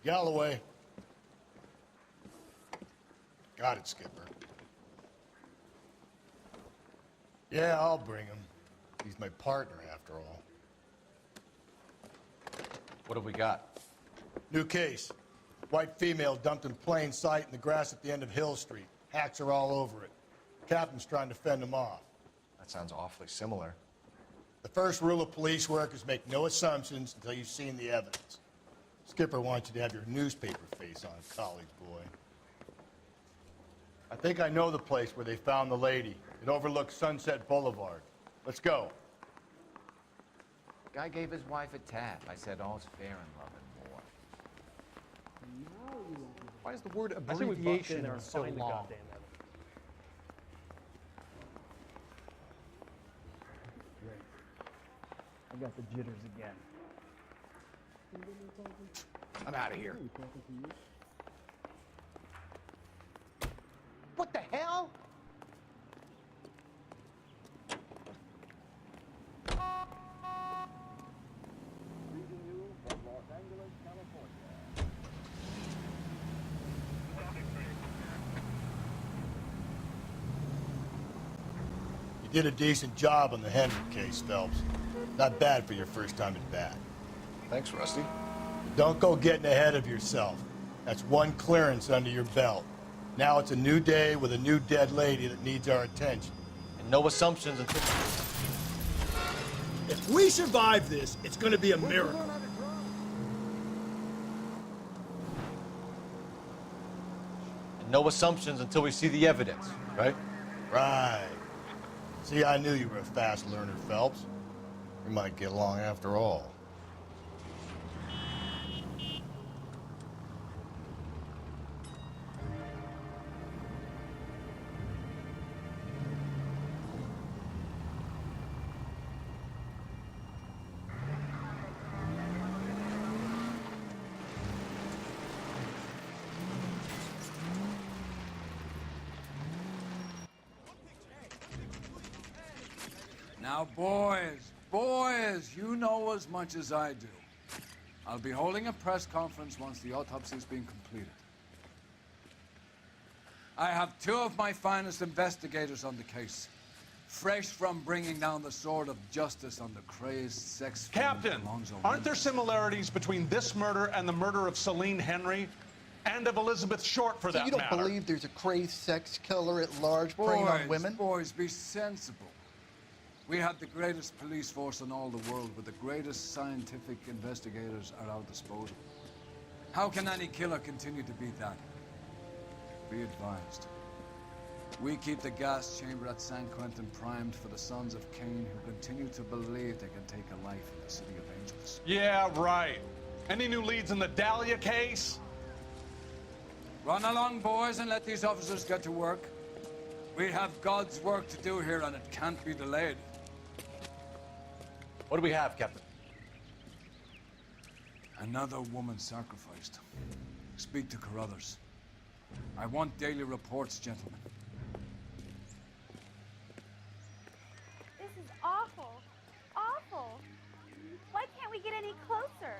Galloway. Got it, Skipper. Yeah, I'll bring him. He's my partner, after all. What have we got? New case. White female dumped in plain sight in the grass at the end of Hill Street. Hacks are all over it. Captain's trying to fend them off. That sounds awfully similar. The first rule of police work is make no assumptions until you've seen the evidence. Skipper wants you to have your newspaper face on, college boy. I think I know the place where they found the lady. It overlooks Sunset Boulevard. Let's go. Guy gave his wife a tap. I said all's fair in love and war. Why is the word abbreviation so long? I got the jitters again. I'm out of here. What the hell? You did a decent job on the Henry case, Phelps. Not bad for your first time at bat. Thanks, Rusty. Don't go getting ahead of yourself. That's one clearance under your belt. Now it's a new day with a new dead lady that needs our attention. And no assumptions until... If we survive this, it's gonna be a miracle. And no assumptions until we see the evidence, right? Right. See, I knew you were a fast learner, Phelps. We might get along after all. Now, boys, you know as much as I do. I'll be holding a press conference once the autopsy's been completed. I have two of my finest investigators on the case, fresh from bringing down the sword of justice on the crazed sex... Captain, aren't there similarities between this murder and the murder of Celine Henry? And of Elizabeth Short, for that You don't matter? believe there's a crazed sex killer at large preying on women? Boys, be sensible. We have the greatest police force in all the world, with the greatest scientific investigators at our disposal. How can any killer continue to be that? Be advised. We keep the gas chamber at San Quentin primed for the sons of Cain who continue to believe they can take a life in the City of Angels. Yeah, right. Any new leads in the Dahlia case? Run along, boys, and let these officers get to work. We have God's work to do here, and it can't be delayed. What do we have, Captain? Another woman sacrificed. Speak to Carruthers. I want daily reports, gentlemen. This is awful. Awful. Why can't we get any closer?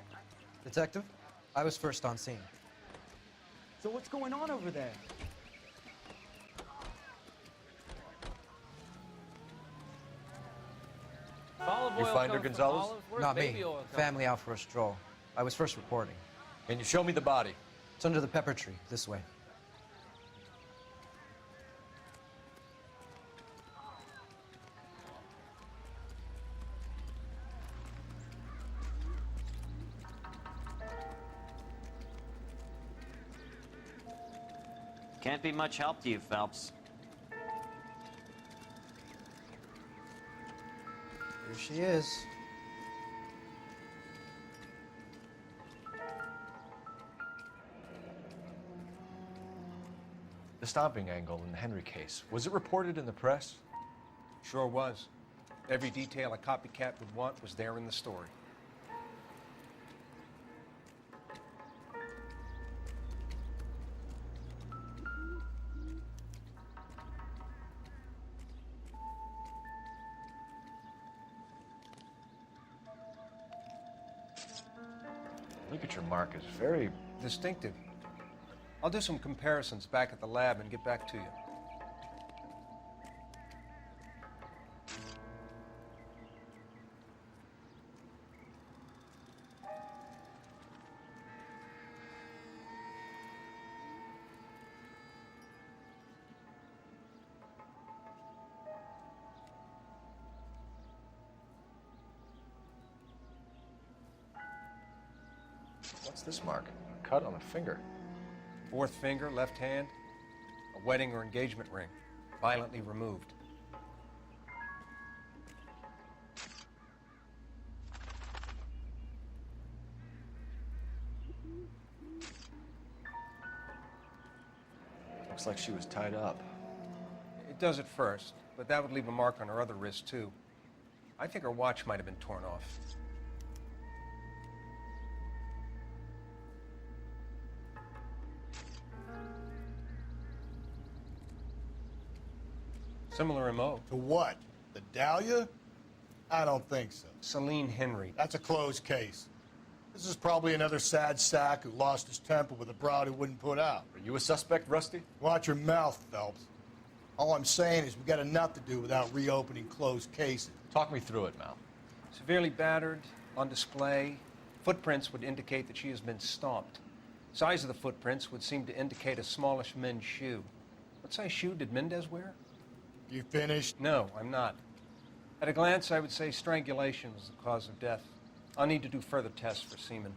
Detective, I was first on scene. So what's going on over there? You find her, Gonzalez? Not me. Family out for a stroll. I was first reporting. Can you show me the body? It's under the pepper tree, this way. Can't be much help to you, Phelps. Here she is. The stomping angle in the Henry case, was it reported in the press? Sure was. Every detail a copycat would want was there in the story. Look at your markers. Very, Distinctive. I'll do some comparisons back at the lab and get back to you. What's this mark? A cut on a finger. Fourth finger, left hand, a wedding or engagement ring, violently removed. Looks like she was tied up. It does at first, but that would leave a mark on her other wrist, too. I think her watch might have been torn off. Similar MO. To what? The Dahlia? I don't think so. Celine Henry. That's a closed case. This is probably another sad sack who lost his temper with a broad who wouldn't put out. Are you a suspect, Rusty? Watch your mouth, Phelps. All I'm saying is we got enough to do without reopening closed cases. Talk me through it, Mal. Severely battered, on display. Footprints would indicate that she has been stomped. Size of the footprints would seem to indicate a smallish men's shoe. What size shoe did Mendez wear? You finished? No, I'm not. At a glance, I would say strangulation was the cause of death. I'll need to do further tests for semen.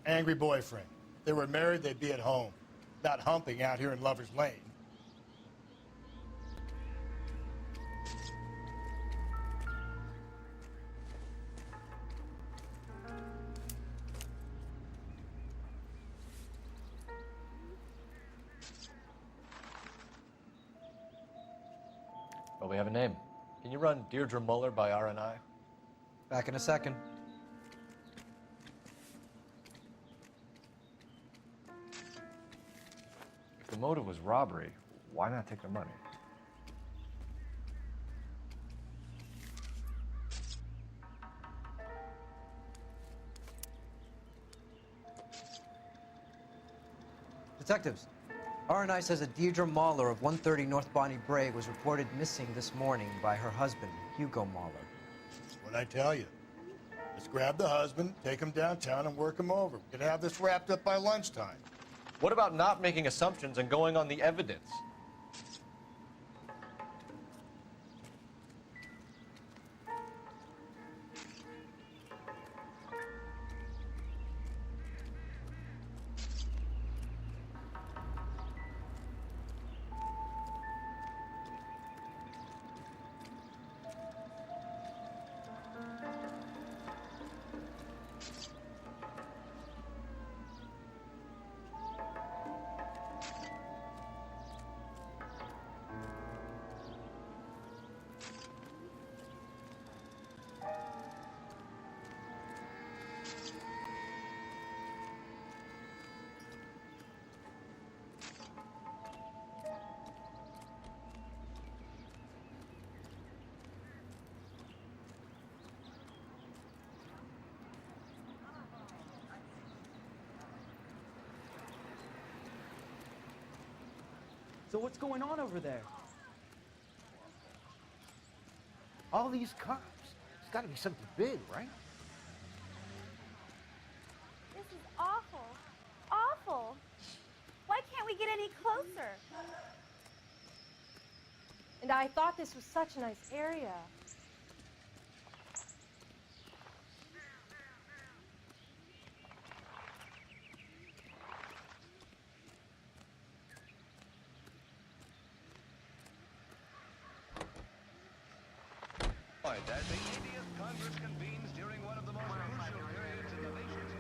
Angry boyfriend. If they were married, they'd be at home, not humping out here in Lover's Lane. Well, we have a name. Can you run Deirdre Muller by RNI? Back in a second. If the motive was robbery, why not take their money? Detectives, RNI says that Deirdre Mahler of 130 North Bonnie Brae was reported missing this morning by her husband, Hugo Mahler. What'd I tell you? Let's grab the husband, take him downtown, and work him over. We can have this wrapped up by lunchtime. What about not making assumptions and going on the evidence? So what's going on over there? All these cops. It's got to be something big, right? This is awful. Awful. Why can't we get any closer? And I thought this was such a nice area. As the 80th Congress convenes during one of the most crucial periods in the nation's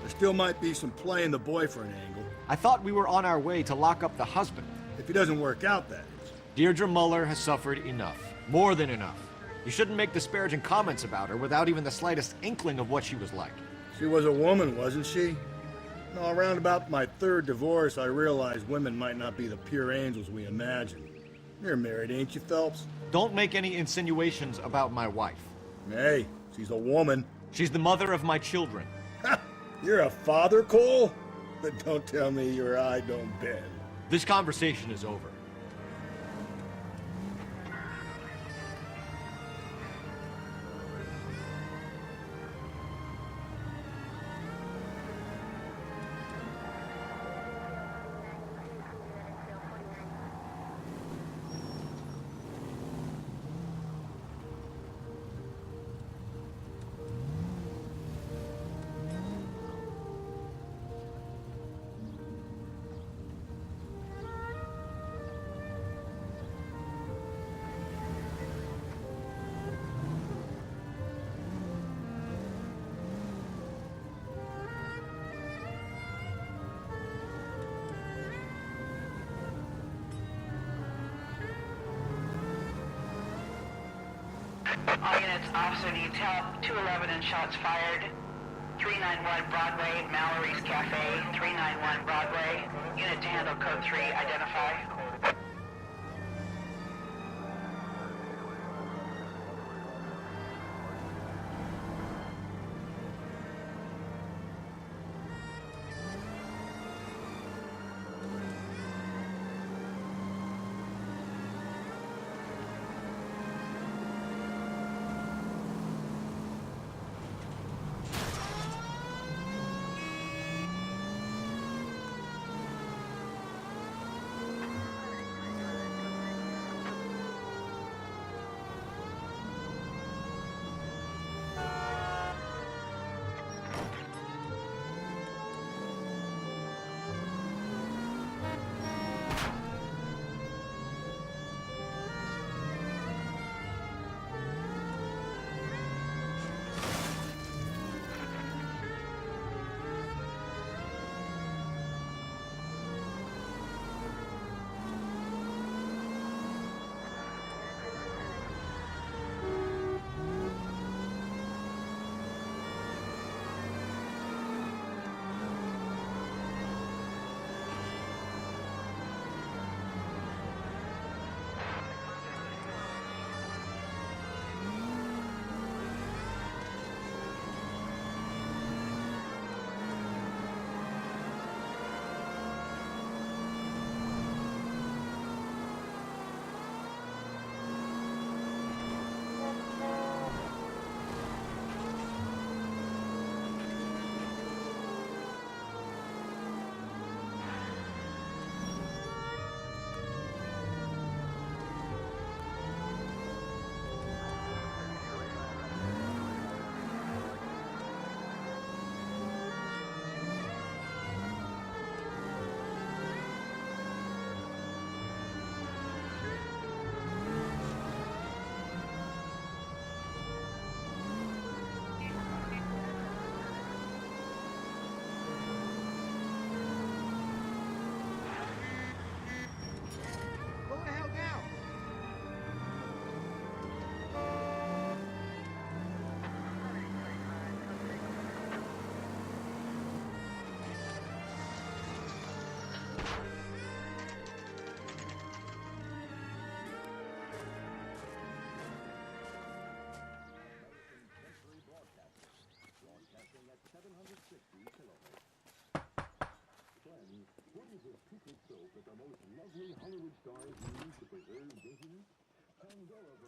There still might be some play in the boyfriend angle. I thought we were on our way to lock up the husband. If he doesn't work out, that is. Deirdre Muller has suffered enough. More than enough. You shouldn't make disparaging comments about her without even the slightest inkling of what she was like. She was a woman, wasn't she? No, around about my third divorce, I realized women might not be the pure angels we imagine. You're married, ain't you, Phelps? Don't make any insinuations about my wife. Hey, she's a woman. She's the mother of my children. You're a father, Cole? But don't tell me your eye don't bend. This conversation is over. All units, officer detail, 211 and shots fired. 391 Broadway, Mallory's Cafe, 391 Broadway. Unit to handle code 3, identify.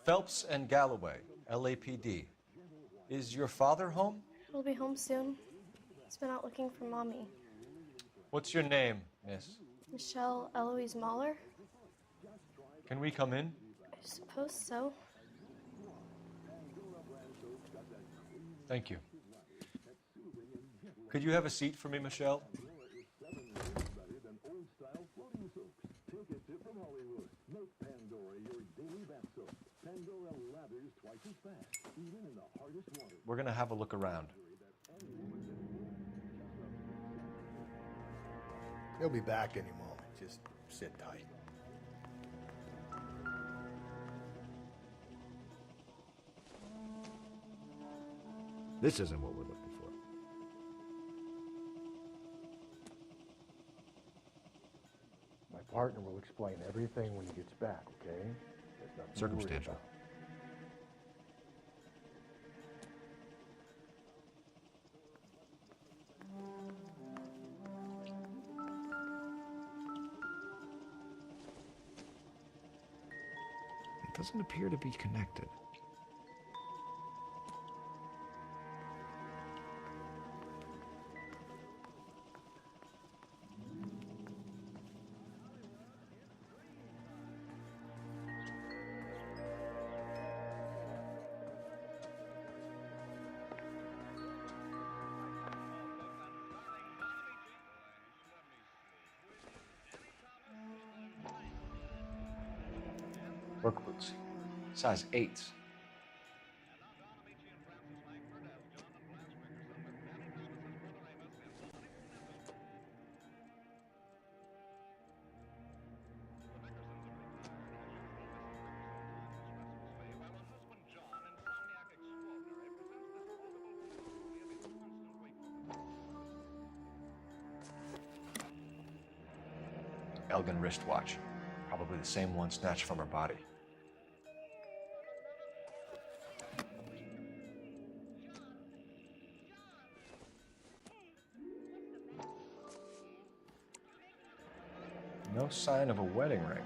Phelps and Galloway, LAPD. Is your father home? He'll be home soon. He's been out looking for Mommy. What's your name, miss? Michelle Eloise Mahler? Can we come in? I suppose so. Thank you. Could you have a seat for me, Michelle? We're going to have a look around. He'll be back any moment. Just sit tight. This isn't what we're looking for. partner will explain everything when he gets back, okay? There's nothing to worry Circumstantial. about. It doesn't appear to be connected. Work boots. Size 8s. Elgin wristwatch. Probably the same one snatched from her body. No sign of a wedding ring.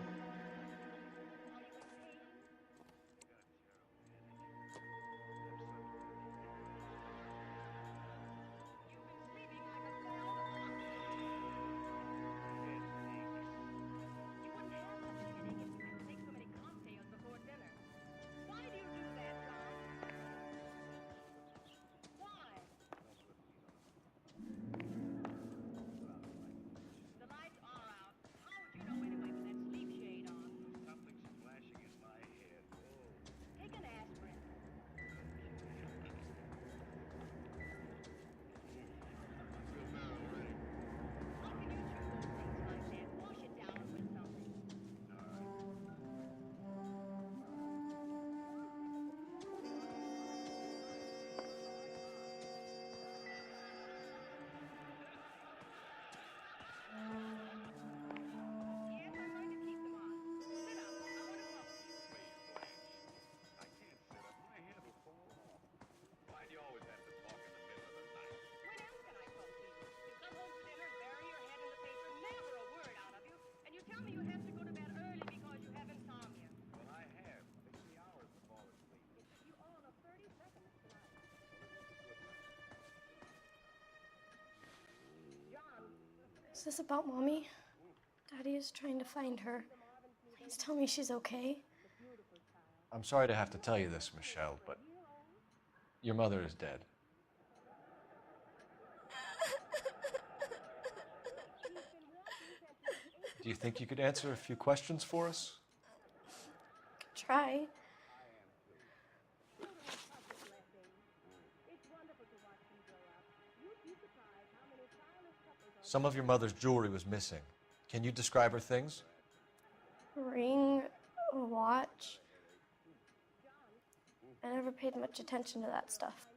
Is this about Mommy? Daddy is trying to find her. Please tell me she's okay. I'm sorry to have to tell you this, Michelle, but your mother is dead. Do you think you could answer a few questions for us? Try. Some of your mother's jewelry was missing. Can you describe her things? Ring, a watch. I never paid much attention to that stuff.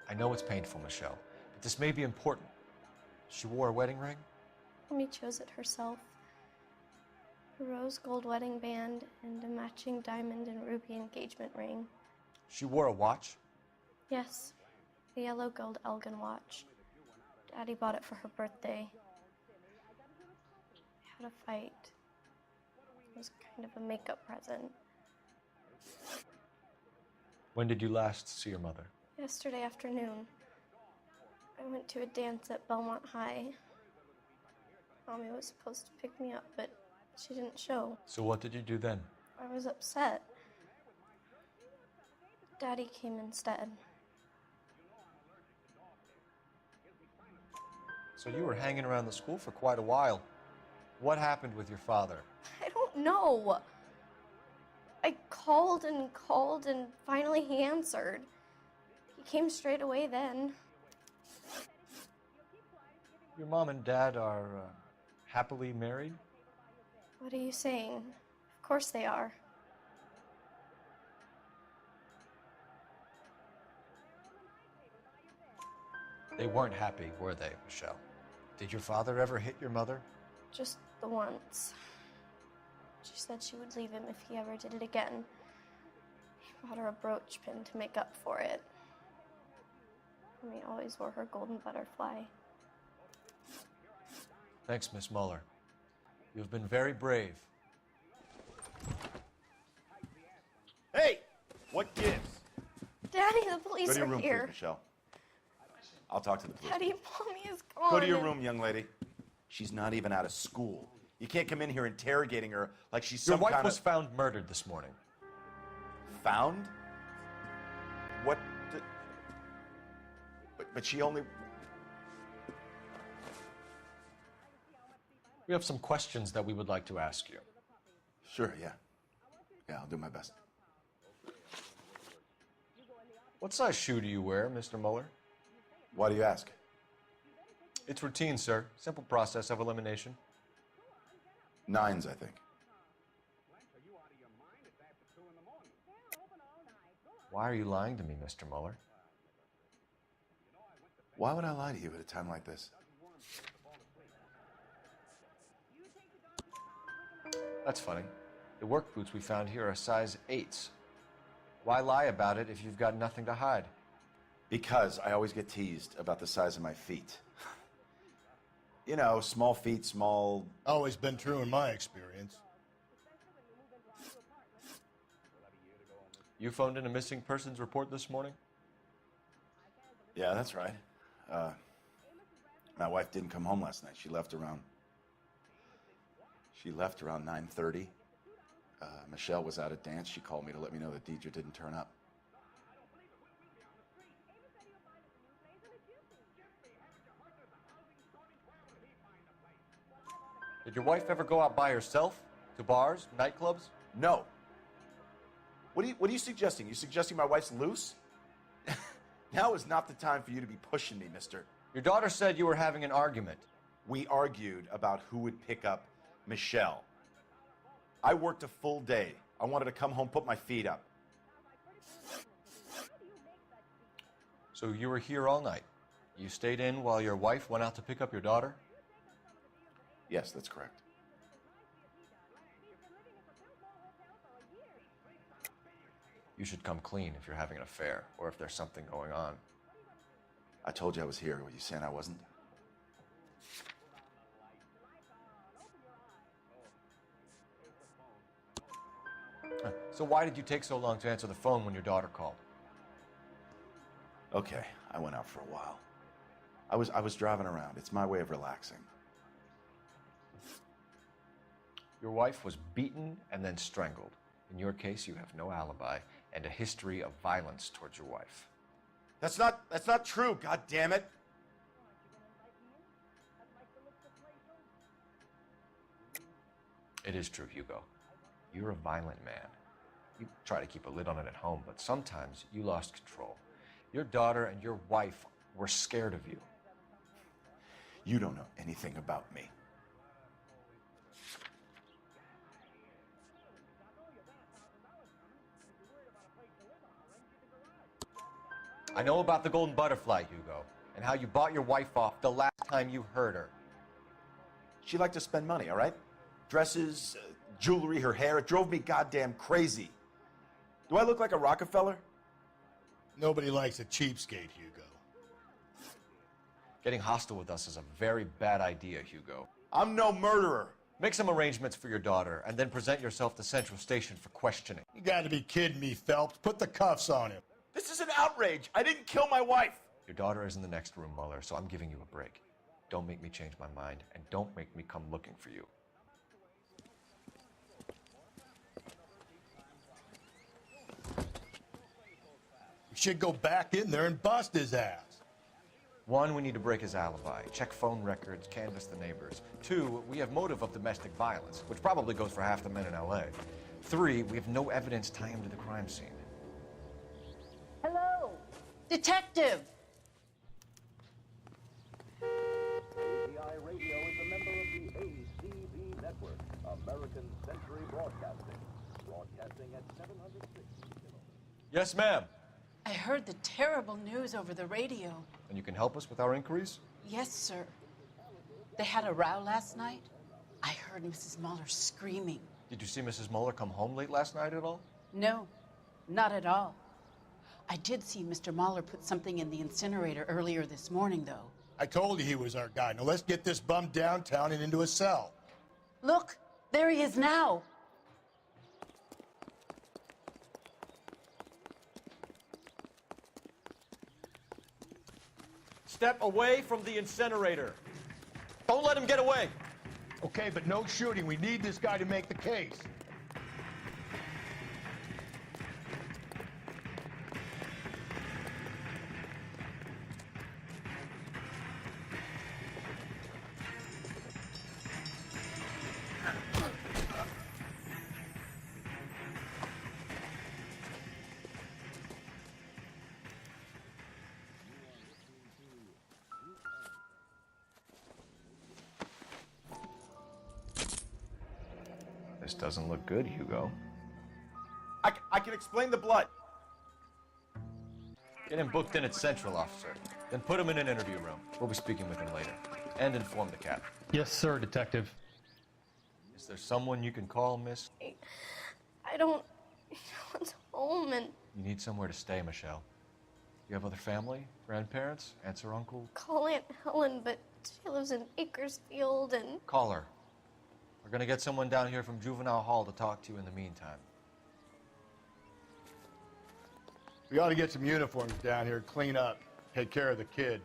I know it's painful, Michelle, but this may be important. She wore a wedding ring? Mommy chose it herself. A rose gold wedding band and a matching diamond and ruby engagement ring. She wore a watch? Yes, a yellow gold Elgin watch. Daddy bought it for her birthday. We had a fight. It was kind of a makeup present. When did you last see your mother? Yesterday afternoon. I went to a dance at Belmont High. Mommy was supposed to pick me up, but she didn't show. So what did you do then? I was upset. Daddy came instead. So you were hanging around the school for quite a while. What happened with your father? I don't know. I called and finally he answered. He came straight away then. Your mom and dad are happily married? What are you saying? Of course they are. They weren't happy, were they, Michelle? Did your father ever hit your mother? Just the once. She said she would leave him if he ever did it again. He bought her a brooch pin to make up for it. Mommy always wore her golden butterfly. Thanks, Miss Muller. You've been very brave. Hey! What gives? Daddy, the police Go to your are room, here. please, Michelle. I'll talk to the police. Daddy, Mommy is gone. Go to your room, young lady. She's not even out of school. You can't come in here interrogating her like she's Your some wife kind was of... found murdered this morning. Found? What? But she only... We have some questions that we would like to ask you. Sure, yeah. Yeah, I'll do my best. What size shoe do you wear, Mr. Muller? Why do you ask? It's routine, sir. Simple process of elimination. 9s, I think. Why are you lying to me, Mr. Muller? Why would I lie to you at a time like this? That's funny. The work boots we found here are size 8s. Why lie about it if you've got nothing to hide? Because I always get teased about the size of my feet. You know, small feet, small... Always been true in my experience. You phoned in a missing persons report this morning? Yeah, that's right. My wife didn't come home last night. She left around 9:30. Michelle was out at dance. She called me to let me know that Deidre didn't turn up. Did your wife ever go out by herself? To bars, nightclubs? No. What are you suggesting? You suggesting my wife's loose? Now is not the time for you to be pushing me, mister. Your daughter said you were having an argument. We argued about who would pick up Michelle. I worked a full day. I wanted to come home, put my feet up. So you were here all night. You stayed in while your wife went out to pick up your daughter? Yes, that's correct. You should come clean if you're having an affair or if there's something going on. I told you I was here. Were you saying I wasn't? So why did you take so long to answer the phone when your daughter called? Okay, I went out for a while. I was driving around. It's my way of relaxing. Your wife was beaten and then strangled. In your case, you have no alibi and a history of violence towards your wife. That's not true, God damn it. It is true, Hugo. You're a violent man. You try to keep a lid on it at home, but sometimes you lost control. Your daughter and your wife were scared of you. You don't know anything about me. I know about the golden butterfly, Hugo, and how you bought your wife off the last time you heard her. She liked to spend money, all right? Dresses, jewelry, her hair. It drove me goddamn crazy. Do I look like a Rockefeller? Nobody likes a cheapskate, Hugo. Getting hostile with us is a very bad idea, Hugo. I'm no murderer. Make some arrangements for your daughter, and then present yourself to Central Station for questioning. You gotta be kidding me, Phelps. Put the cuffs on him. This is an outrage. I didn't kill my wife. Your daughter is in the next room, Muller, so I'm giving you a break. Don't make me change my mind, and don't make me come looking for you. We should go back in there and bust his ass. 1, we need to break his alibi, check phone records, canvass the neighbors. 2, we have motive of domestic violence, which probably goes for half the men in L.A. 3, we have no evidence tying him to the crime scene. Hello, detective. ACI Radio is a member of the ACB network, American Century Broadcasting, broadcasting at 760 kilohertz. Yes, ma'am. I heard the terrible news over the radio. And you can help us with our inquiries? Yes, sir. They had a row last night? I heard Mrs. Muller screaming. Did you see Mrs. Muller come home late last night at all? No, not at all. I did see Mr. Muller put something in the incinerator earlier this morning, though. I told you he was our guy. Now let's get this bum downtown and into a cell. Look, there he is now. Step away from the incinerator. Don't let him get away. Okay, but no shooting. We need this guy to make the case. This doesn't look good, Hugo. I can explain the blood. Get him booked in at Central, officer. Then put him in an interview room. We'll be speaking with him later. And inform the captain. Yes, sir, Detective. Is there someone you can call, miss? I don't want home and You need somewhere to stay, Michelle. You have other family? Grandparents? Aunts or uncles? call Aunt Helen, but she lives in Bakersfield and Call her. We're gonna get someone down here from Juvenile Hall to talk to you in the meantime. We ought to get some uniforms down here, clean up, take care of the kid.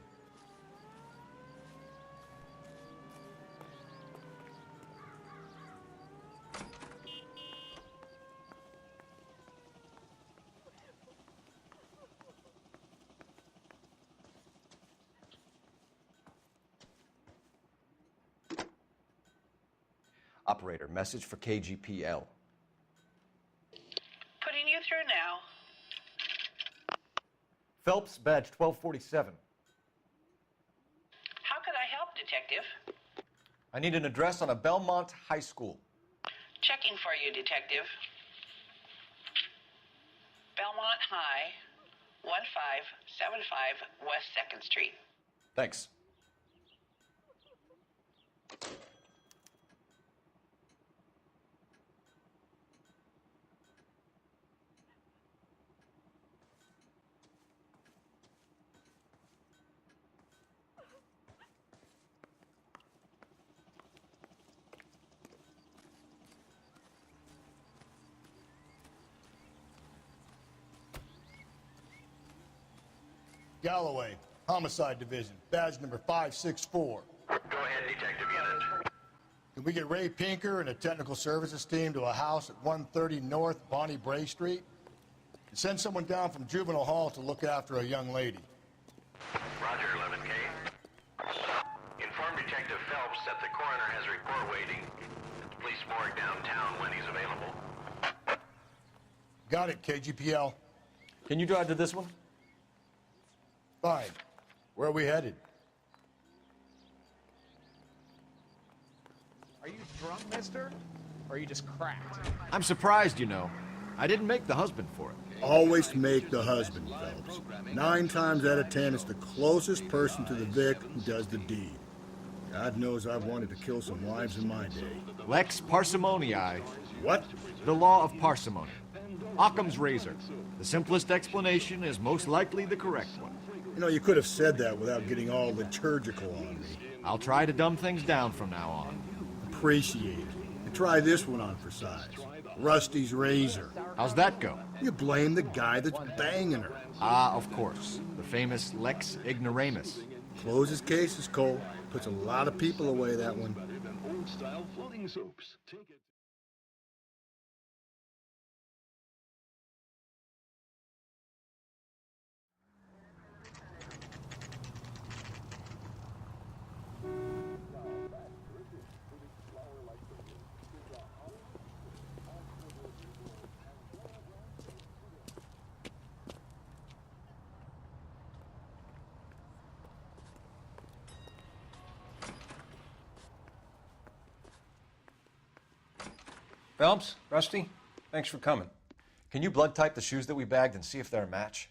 Operator, message for KGPL. Putting you through now. Phelps, badge 1247. How could I help, Detective? I need an address on a Belmont High School. Checking for you, Detective. Belmont High, 1575 West 2nd Street. Thanks. Galloway, Homicide Division, badge number 564. Go ahead, Detective Unit. Can we get Ray Pinker and a technical services team to a house at 130 North Bonnie Bray Street? And send someone down from Juvenile Hall to look after a young lady. Roger, 11K. Inform Detective Phelps that the coroner has a report waiting at the police morgue downtown when he's available. Got it, KGPL. Can you drive to this one? Fine. Where are we headed? Are you drunk, mister? Or are you just cracked? I'm surprised, you know. I didn't make the husband for it. Always make the husband, Phelps. 9 times out of 10, it's the closest person to the Vic who does the deed. God knows I've wanted to kill some wives in my day. Lex parsimoniae. What? The law of parsimony. Occam's razor. The simplest explanation is most likely the correct one. You know, you could have said that without getting all liturgical on me. I'll try to dumb things down from now on. Appreciate it. And try this one on for size. Rusty's razor. How's that go? You blame the guy that's banging her. Ah, of course. The famous Lex ignoramus. Closes cases, Cole. Puts a lot of people away, that one. Old-style floating soaps. Take it. Phelps, Rusty, thanks for coming. Can you blood type the shoes that we bagged and see if they're a match?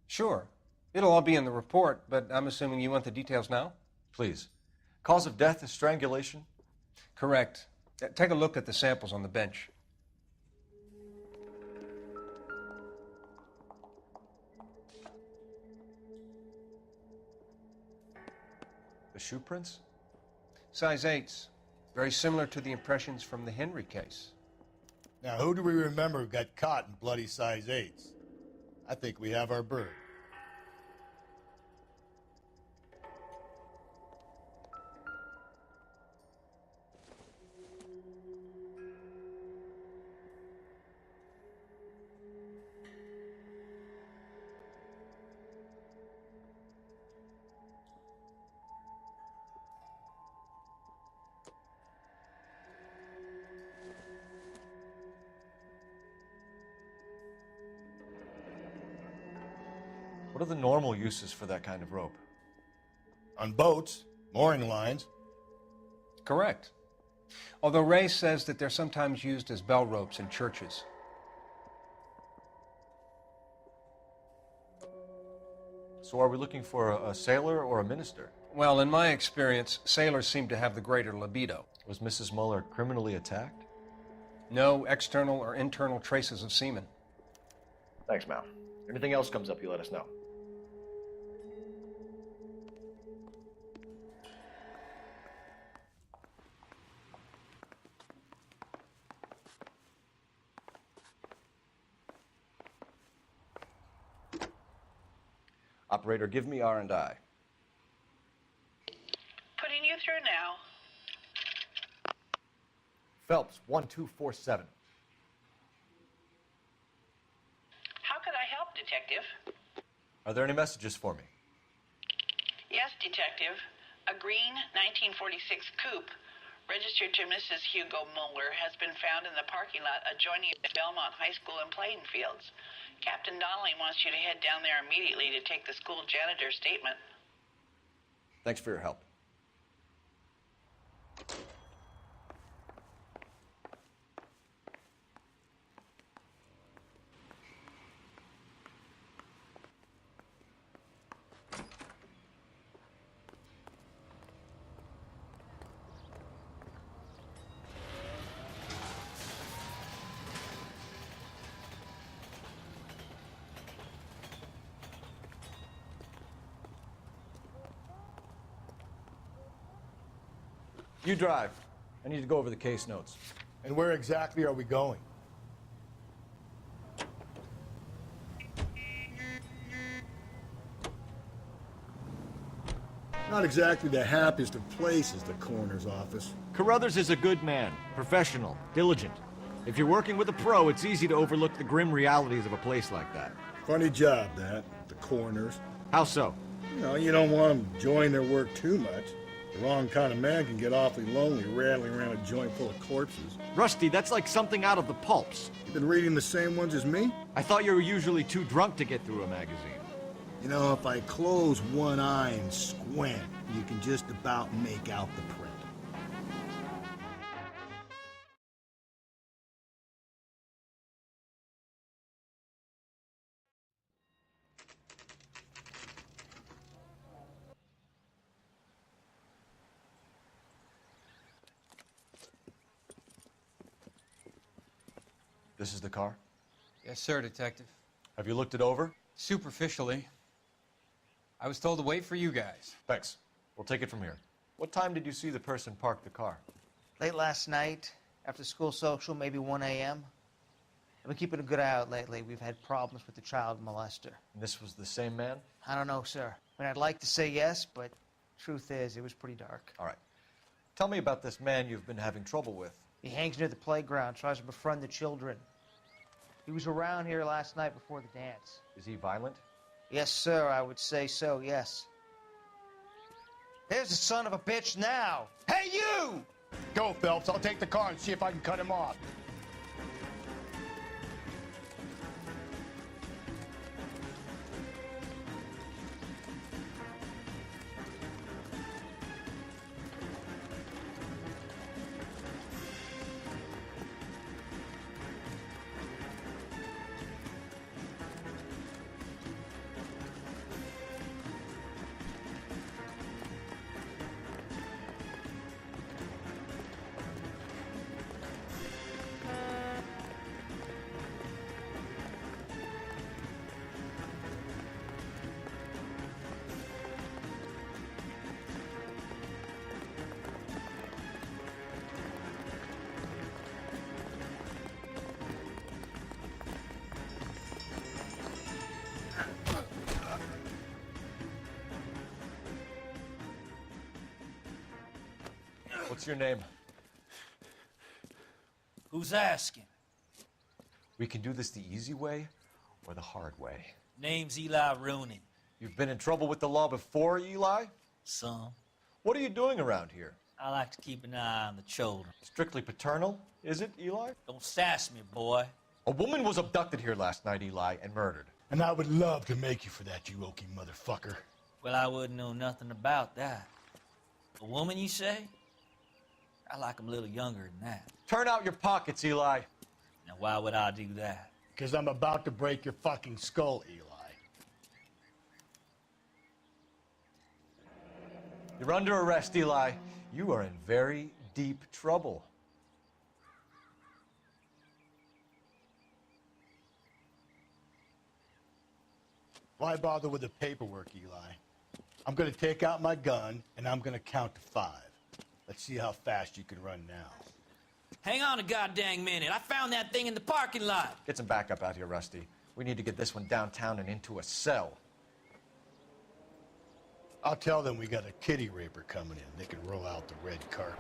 Sure. It'll all be in the report, but I'm assuming you want the details now? Please. Cause of death is strangulation? Correct. Take a look at the samples on the bench. The shoe prints? Size 8s. Very similar to the impressions from the Henry case. Now, who do we remember got caught in bloody size 8s? I think we have our bird. What are the normal uses for that kind of rope? On boats, mooring lines. Correct. Although Ray says that they're sometimes used as bell ropes in churches. So are we looking for a sailor or a minister? Well, in my experience, sailors seem to have the greater libido. Was Mrs. Muller criminally attacked? No external or internal traces of semen. Thanks, Mal. Anything else comes up, you let us know. Operator, give me R&I. Putting you through now. Phelps, 1247. How could I help, Detective? Are there any messages for me? Yes, Detective. A green 1946 coupe registered to Mrs. Hugo Muller has been found in the parking lot adjoining the Belmont High School and playing fields. Captain Donnelly wants you to head down there immediately to take the school janitor's statement. Thanks for your help. You drive. I need to go over the case notes. And where exactly are we going? Not exactly the happiest of places, the coroner's office. Carruthers is a good man, professional, diligent. If you're working with a pro, it's easy to overlook the grim realities of a place like that. Funny job, that, the coroner's. How so? You don't want them enjoying their work too much. The wrong kind of man can get awfully lonely rattling around a joint full of corpses. Rusty, that's like something out of the pulps. You been reading the same ones as me? I thought you were usually too drunk to get through a magazine. You know, if I close one eye and squint, you can just about make out the print. This is the car? Yes, sir, Detective. Have you looked it over? Superficially. I was told to wait for you guys. Thanks. We'll take it from here. What time did you see the person park the car? Late last night, after school social, maybe 1 a.m. I've been keeping a good eye out lately. We've had problems with the child molester. And this was the same man? I don't know, sir. I mean, I'd like to say yes, but truth is, it was pretty dark. All right. Tell me about this man you've been having trouble with. He hangs near the playground, tries to befriend the children. He was around here last night before the dance. Is he violent? Yes, sir, I would say so, yes. There's the son of a bitch now. Hey, you! Go, Phelps. I'll take the car and see if I can cut him off. What's your name? Who's asking? We can do this the easy way or the hard way. Name's Eli Rooney. You've been in trouble with the law before, Eli? Some. What are you doing around here? I like to keep an eye on the children. Strictly paternal, is it, Eli? Don't sass me, boy. A woman was abducted here last night, Eli, and murdered. And I would love to make you for that, you oaky motherfucker. Well, I wouldn't know nothing about that. A woman, you say? I like 'em a little younger than that. Turn out your pockets, Eli. Now, why would I do that? Because I'm about to break your fucking skull, Eli. You're under arrest, Eli. You are in very deep trouble. Why bother with the paperwork, Eli? I'm gonna take out my gun, and I'm gonna count to 5. Let's see how fast you can run now. Hang on a goddamn minute. I found that thing in the parking lot. Get some backup out here, Rusty. We need to get this one downtown and into a cell. I'll tell them we got a kitty raper coming in. They can roll out the red carpet.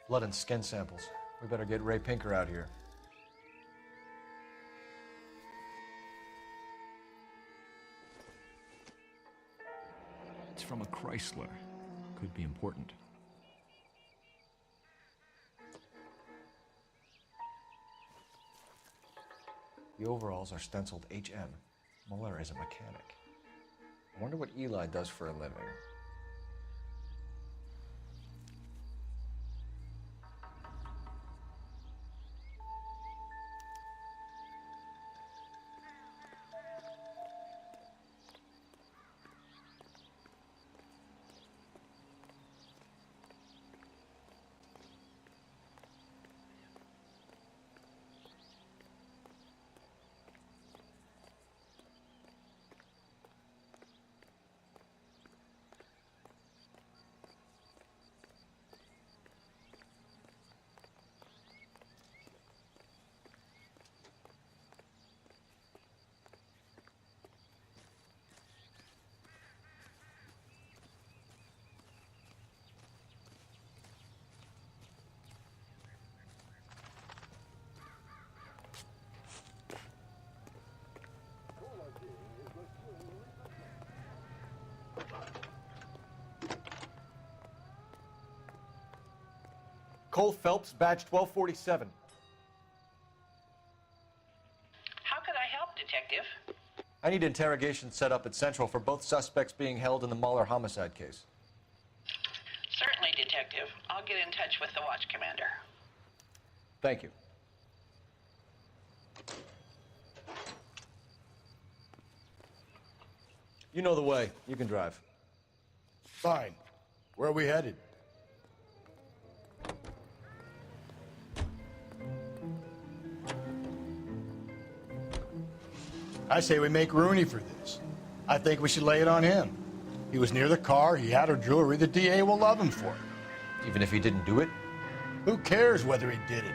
Blood and skin samples. We better get Ray Pinker out here. It's from a Chrysler. Could be important. The overalls are stenciled HM. Muller is a mechanic. I wonder what Eli does for a living. Cole Phelps, badge 1247. How could I help, Detective? I need interrogation set up at Central for both suspects being held in the Muller homicide case. Certainly, Detective. I'll get in touch with the watch commander. Thank you. You know the way. You can drive. Fine. Where are we headed? I say we make Rooney for this. I think we should lay it on him. He was near the car, he had her jewelry, the DA will love him for it. Even if he didn't do it? Who cares whether he did it?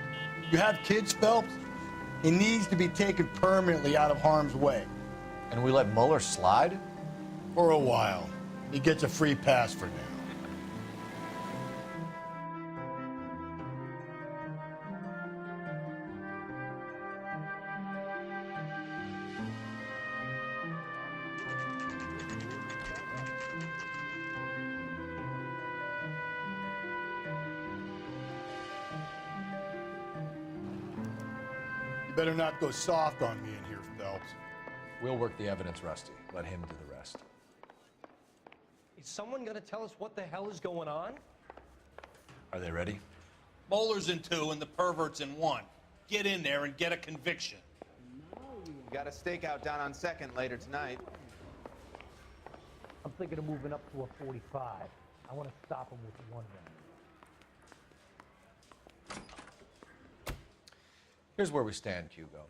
You have kids, Phelps? He needs to be taken permanently out of harm's way. And we let Muller slide? For a while. He gets a free pass for now. You better not go soft on me in here, Phelps. We'll work the evidence, Rusty. Let him do the rest. Is someone going to tell us what the hell is going on? Are they ready? Moeller's in 2 and the pervert's in 1. Get in there and get a conviction. Got a stakeout down on 2nd later tonight. I'm thinking of moving up to a 45. I want to stop him with one round. Here's where we stand, Hugo.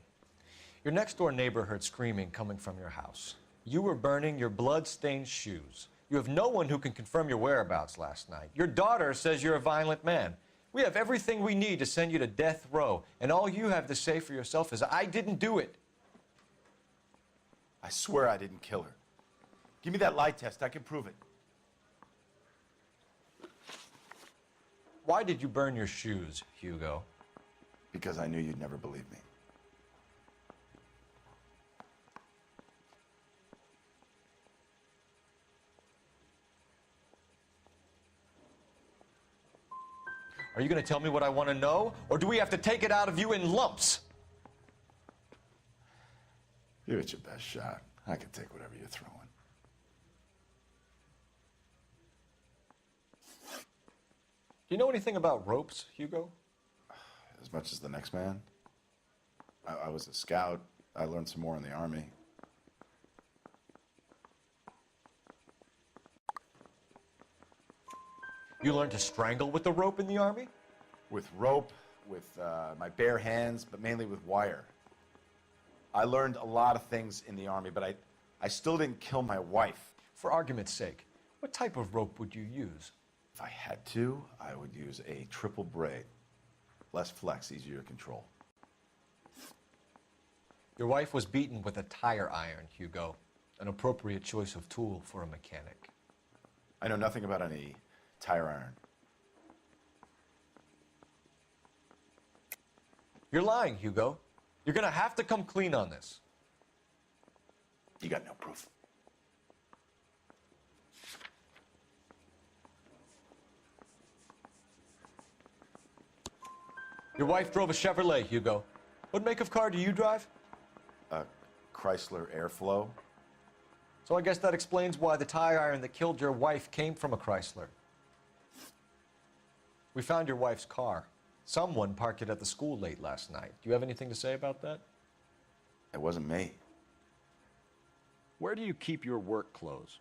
Your next-door neighbor heard screaming coming from your house. You were burning your blood-stained shoes. You have no one who can confirm your whereabouts last night. Your daughter says you're a violent man. We have everything we need to send you to death row, and all you have to say for yourself is, I didn't do it. I swear I didn't kill her. Give me that lie test. I can prove it. Why did you burn your shoes, Hugo? Because I knew you'd never believe me. Are you going to tell me what I want to know, or do we have to take it out of you in lumps? Give it your best shot. I can take whatever you're throwing. Do you know anything about ropes, Hugo? As much as the next man. I was a scout. I learned some more in the Army. You learned to strangle with the rope in the Army? With rope, with my bare hands, but mainly with wire. I learned a lot of things in the Army, but I still didn't kill my wife. For argument's sake, what type of rope would you use? If I had to, I would use a triple braid. Less flex, easier to control. Your wife was beaten with a tire iron, Hugo. An appropriate choice of tool for a mechanic. I know nothing about any tire iron. You're lying, Hugo. You're gonna have to come clean on this. You got no proof. Your wife drove a Chevrolet, Hugo. What make of car do you drive? A Chrysler Airflow. So I guess that explains why the tire iron that killed your wife came from a Chrysler. We found your wife's car. Someone parked it at the school late last night. Do you have anything to say about that? It wasn't me. Where do you keep your work clothes?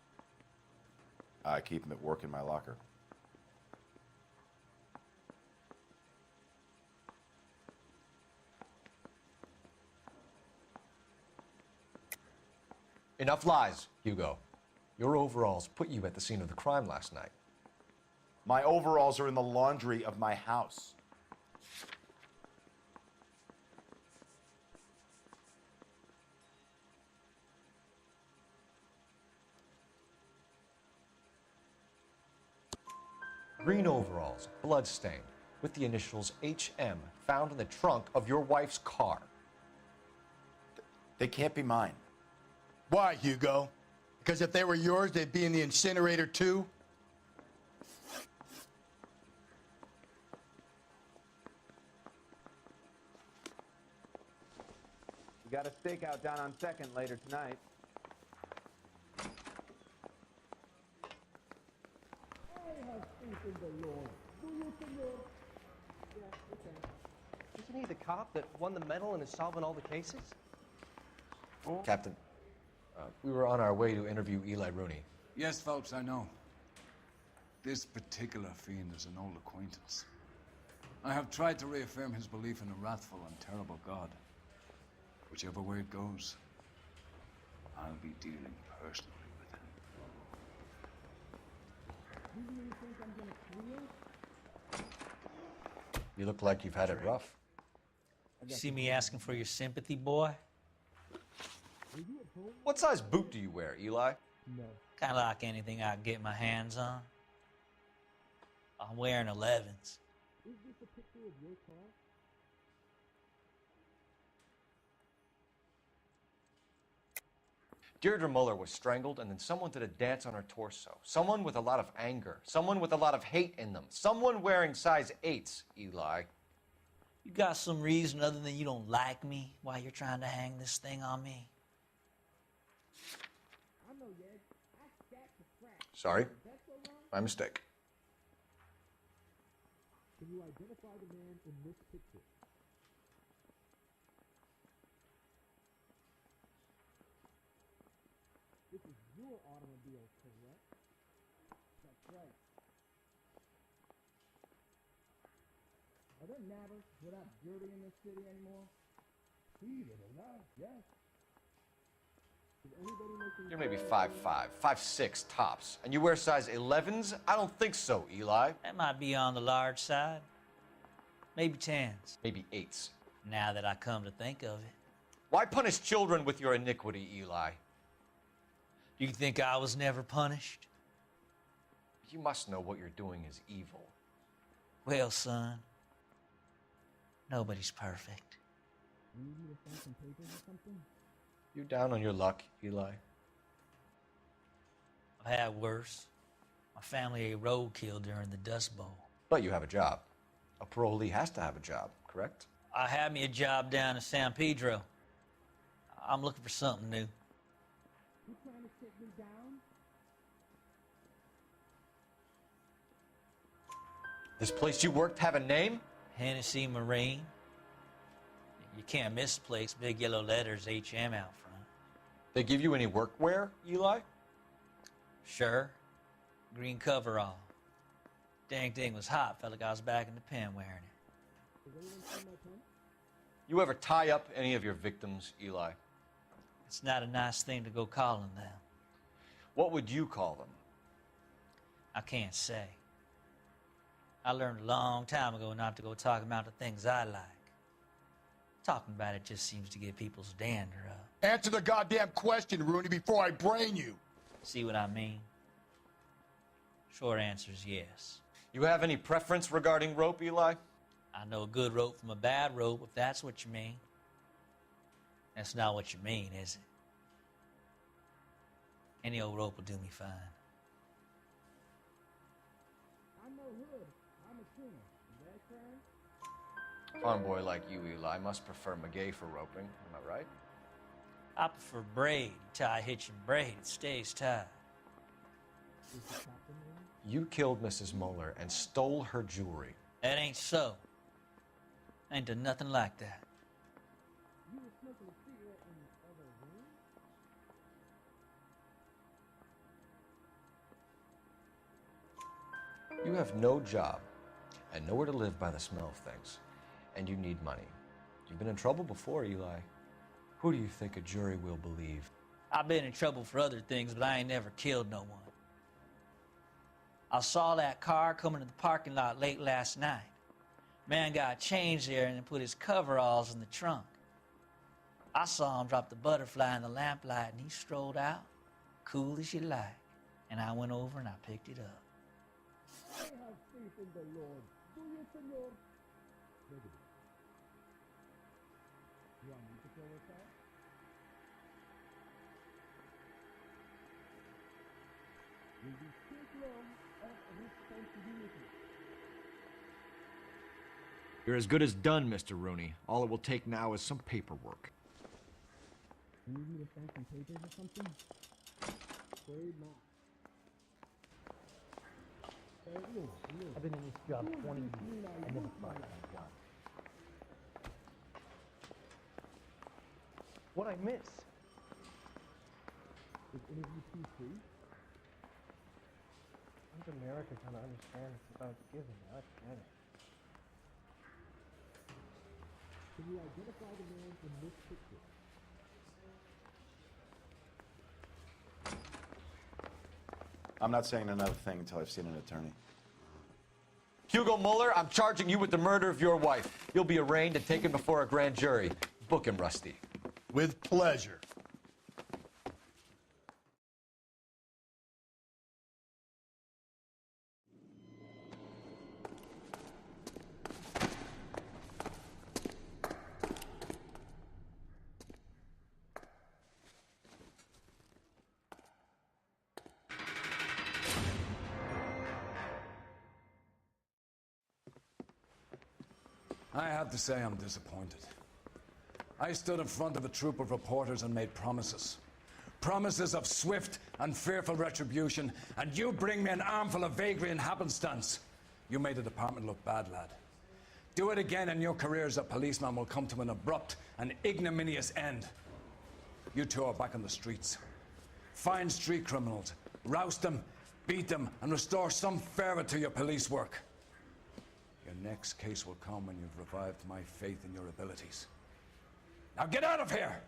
I keep them at work in my locker. Enough lies, Hugo. Your overalls put you at the scene of the crime last night. My overalls are in the laundry of my house. Green overalls, blood-stained, with the initials HM found in the trunk of your wife's car. They can't be mine. Why, Hugo? Because if they were yours, they'd be in the incinerator too? We got a stakeout down on 2nd later tonight. Isn't he the cop that won the medal and is solving all the cases? Captain, we were on our way to interview Eli Rooney. Yes, Phelps, I know. This particular fiend is an old acquaintance. I have tried to reaffirm his belief in a wrathful and terrible God. Whichever way it goes, I'll be dealing personally with him. You look like you've had it rough. You see me asking for your sympathy, boy? What size boot do you wear, Eli? Kind of like anything I can get my hands on. I'm wearing 11s. Is this a picture of your car? Deirdre Muller was strangled, and then someone did a dance on her torso. Someone with a lot of anger. Someone with a lot of hate in them. Someone wearing size 8s, Eli. You got some reason other than you don't like me why you're trying to hang this thing on me? Sorry. My mistake. Can you identify the man in this picture? This is your automobile, correct? That's right. Are there nabbers without jury in this city anymore? Believe it or not, yes. Is anybody making... You're maybe 5'5", 5'6" tops. And you wear size 11s? I don't think so, Eli. That might be on the large side. Maybe 10s. Maybe 8s. Now that I come to think of it. Why punish children with your iniquity, Eli? Do you think I was never punished? You must know what you're doing is evil. Well, son, nobody's perfect. You need me to sign some papers or something? You down on your luck, Eli? I've had worse. My family ate roadkill during the Dust Bowl. But you have a job. A parolee has to have a job, correct? I had me a job down in San Pedro. I'm looking for something new. You trying to sit me down? This place you worked have a name? Hennessy Marine. You can't miss the place. Big yellow letters, HM out front. They give you any workwear, Eli? Sure. Green coverall. Dang thing was hot. Felt like I was back in the pen wearing it. Has anyone seen my pen? You ever tie up any of your victims, Eli? It's not a nice thing to go calling them. What would you call them? I can't say. I learned a long time ago not to go talking about the things I like. Talking about it just seems to get people's dander up. Answer the goddamn question, Rooney, before I brain you. See what I mean? Short answer is yes. You have any preference regarding rope, Eli? I know a good rope from a bad rope, if that's what you mean. That's not what you mean, is it? Any old rope will do me fine. I'm no hood. I'm a singer. Is that right? Farm boy like you, Eli, must prefer McGay for roping. Am I right? I prefer braid. Tie, hitch, and braid. It stays tied. Is the captain in? You killed Mrs. Moeller and stole her jewelry. That ain't so. I ain't done nothing like that. You were smoking a cigarette in the other room? You have no job and nowhere to live by the smell of things. And you need money. You've been in trouble before, Eli. Who do you think a jury will believe? I've been in trouble for other things, but I ain't never killed no one. I saw that car coming to the parking lot late last night. Man got changed there and then put his coveralls in the trunk. I saw him drop the butterfly in the lamplight and he strolled out, cool as you like. And I went over and I picked it up. I have faith in the Lord. Do you, senor? Negative. You want me to go with that? Will you take long of responsibility? You're as good as done, Mr. Rooney. All it will take now is some paperwork. You need me to sign some papers or something? Afraid not. I've been in this job 20 years. I never thought I'd job. What'd I miss? Is interview too free? I think America kind of understands it's about giving. I get it. Can you identify the man in this picture? I'm not saying another thing until I've seen an attorney. Hugo Mueller, I'm charging you with the murder of your wife. You'll be arraigned and taken before a grand jury. Book him, Rusty. With pleasure. I have to say I'm disappointed. I stood in front of a troop of reporters and made promises. Promises of swift and fearful retribution, and you bring me an armful of vagary and happenstance. You made the department look bad, lad. Do it again and your career as a policeman will come to an abrupt and ignominious end. You two are back on the streets. Find street criminals, roust them, beat them, and restore some fervor to your police work. Your next case will come when you've revived my faith in your abilities. Now get out of here!